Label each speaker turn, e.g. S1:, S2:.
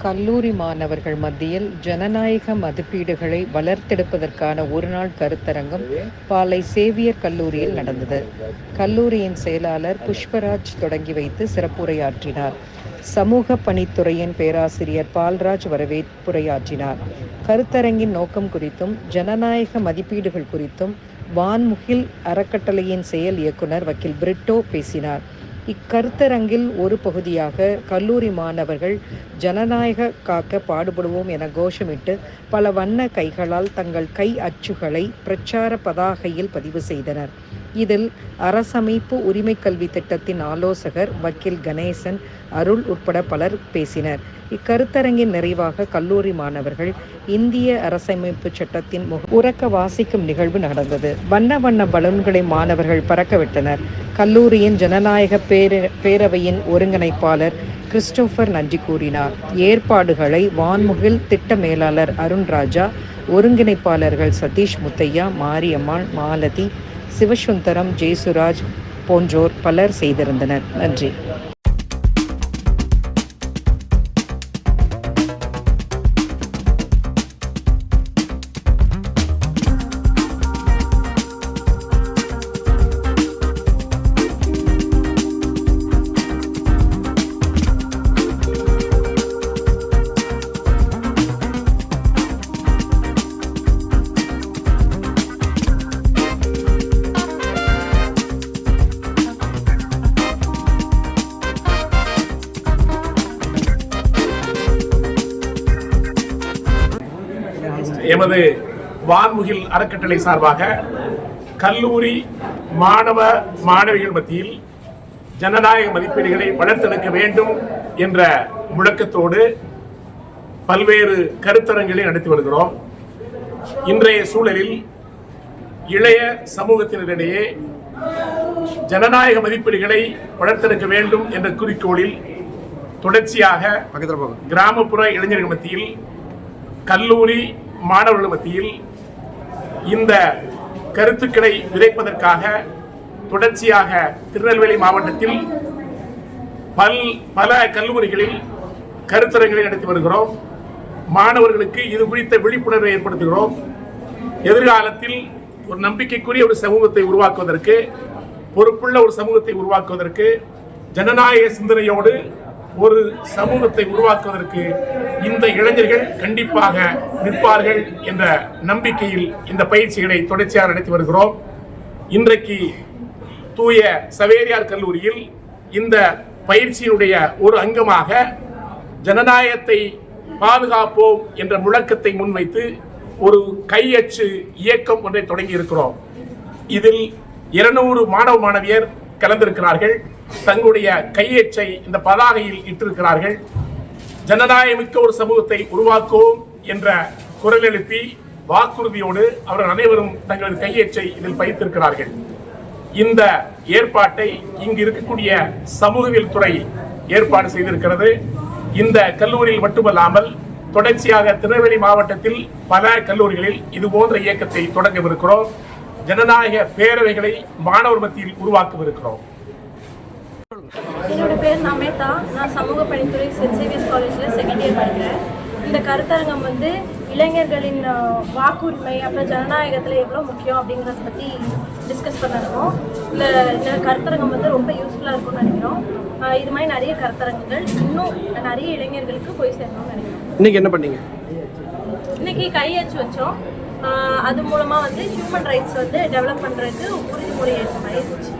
S1: கல்லூரி மாணவர்கள் மத்தியில் ஜனநாயக மதிப்பீடுகளை வளர்த்தெடுப்பதற்கான ஒருநாள் கருத்தரங்கம் பாளை சேவியர் கல்லூரியில் நடந்தது. கல்லூரியின் செயலாளர் புஷ்பராஜ் தொடங்கி வைத்து சிறப்புரையாற்றினார். சமூக பணித்துறையின் பேராசிரியர் பால்ராஜ் வரவேற்புரையாற்றினார். கருத்தரங்கின் நோக்கம் குறித்தும் ஜனநாயக மதிப்பீடுகள் குறித்தும் வான்முகில் அறக்கட்டளையின் செயல் இயக்குனர் வக்கீல் பிரிட்டோ பேசினார். இக்கருத்தரங்கில் ஒரு பகுதியாக கல்லூரி மாணவர்கள் ஜனநாயக காக்க பாடுபடுவோம் என கோஷமிட்டு பல வண்ண கைகளால் தங்கள் கை அச்சுகளை பிரச்சார பதாகையில் பதிவு செய்தனர். இதில் அரசமைப்பு உரிமை கல்வி திட்டத்தின் ஆலோசகர் வக்கீல் கணேசன், அருள் உட்பட பலர் பேசினர். இக்கருத்தரங்கின் நிறைவாக கல்லூரி மாணவர்கள் இந்திய அரசமைப்பு சட்டத்தின் உறக்க வாசிக்கும் நிகழ்வு நடந்தது. வண்ண வண்ண பலூன்களை மாணவர்கள் பறக்கவிட்டனர். கல்லூரியின் ஜனநாயக பேரவையின் ஒருங்கிணைப்பாளர் கிறிஸ்டோபர் நன்றி கூறினார். ஏற்பாடுகளை வான்முகில் திட்ட மேலாளர் அருண்ராஜா, ஒருங்கிணைப்பாளர்கள் சதீஷ் முத்தையா, மாரியம்மாள், மாலதி, சிவசுந்தரம், ஜெயசுராஜ் போன்றோர் பலர் செய்திருந்தனர். நன்றி.
S2: எமது வான்முகில் அறக்கட்டளை சார்பாக கல்லூரி மாணவ மாணவிகள் மத்தியில் ஜனநாயக மதிப்பீடுகளை வளர்த்தெடுக்க வேண்டும் என்ற முழக்கத்தோடு பல்வேறு கருத்தரங்களை நடத்தி வருகிறோம். இன்றைய சூழலில் இளைய சமூகத்தினரிடையே ஜனநாயக மதிப்பீடுகளை வளர்த்தெடுக்க வேண்டும் என்ற குறிக்கோளில் தொடர்ச்சியாக கிராமப்புற இளைஞர்கள் மத்தியில், கல்லூரி மாணவர்கள் மத்தியில் இந்த கருத்துக்களை விதைப்பதற்காக தொடர்ச்சியாக திருநெல்வேலி மாவட்டத்தில் பல கல்லூரிகளில் கருத்தரங்களை நடத்தி வருகிறோம். மாணவர்களுக்கு இது குறித்த விழிப்புணர்வை ஏற்படுத்துகிறோம். எதிர்காலத்தில் ஒரு நம்பிக்கைக்குரிய ஒரு சமூகத்தை உருவாக்குவதற்கு, பொறுப்புள்ள ஒரு சமூகத்தை உருவாக்குவதற்கு, ஜனநாயக சிந்தனையோடு ஒரு சமூகத்தை உருவாக்குவதற்கு இந்த இளைஞர்கள் கண்டிப்பாக நிற்பார்கள் என்ற நம்பிக்கையில் இந்த பயிற்சிகளை தொடர்ச்சியாக நடத்தி வருகிறோம். இன்றைக்கு தூய சவேரியார் கல்லூரியில் இந்த பயிற்சியினுடைய ஒரு அங்கமாக ஜனநாயகத்தை பாதுகாப்போம் என்ற முழக்கத்தை முன்வைத்து ஒரு கையச்சு இயக்கம் ஒன்றை தொடங்கி இருக்கிறோம். இதில் 200 மாணவ மாணவியர் கலந்திருக்கிறார்கள். தங்களுடைய கையச்சை இந்த பதாகையில் இட்டிருக்கிறார்கள். ஜனநாயகமிக்க ஒரு சமூகத்தை உருவாக்குவோம் என்ற குரல் எழுப்பி வாக்குறுதியோடு அவர்கள் அனைவரும் தங்களது கையச்சை இதில் பதித்திருக்கிறார்கள். இந்த ஏற்பாட்டை இங்கு இருக்கக்கூடிய சமூகவியல் துறை ஏற்பாடு செய்திருக்கிறது. இந்த கல்லூரியில் மட்டுமல்லாமல் தொடர்ச்சியாக திருநெல்வேலி மாவட்டத்தில் பல கல்லூரிகளில் இது போன்ற இயக்கத்தை தொடங்கவிருக்கிறோம். ஜனநாயக பேரவைகளை மாணவர் மத்தியில் உருவாக்கவிருக்கிறோம்.
S3: என்னோட பேர் நமேதா. நான் சமூக பணித்துறை சென்ட் சேவியர்ஸ் காலேஜில் செகண்ட் இயர் படிக்கிறேன். இந்த கருத்தரங்கம் இளைஞர்களின் வாக்குரிமை அப்புறம் ஜனநாயகத்தில் எவ்வளோ முக்கியம் அப்படிங்கிறத பற்றி டிஸ்கஸ் பண்ணிருக்கோம். இந்த கருத்தரங்கம் ரொம்ப யூஸ்ஃபுல்லாக இருக்கும்னு நினைக்கிறோம். இது மாதிரி நிறைய கருத்தரங்குகள் இன்னும் நிறைய இளைஞர்களுக்கு போய் சேரணும்னு நினைக்கிறோம்.
S4: இன்னைக்கு என்ன பண்ணீங்க?
S3: இன்னைக்கு கையச்சு வச்சோம். அது மூலமாக ஹியூமன் ரைட்ஸ் டெவலப் பண்ணுறதுக்கு உறுதிமொழி ஏற்ற மாதிரி இருந்துச்சு.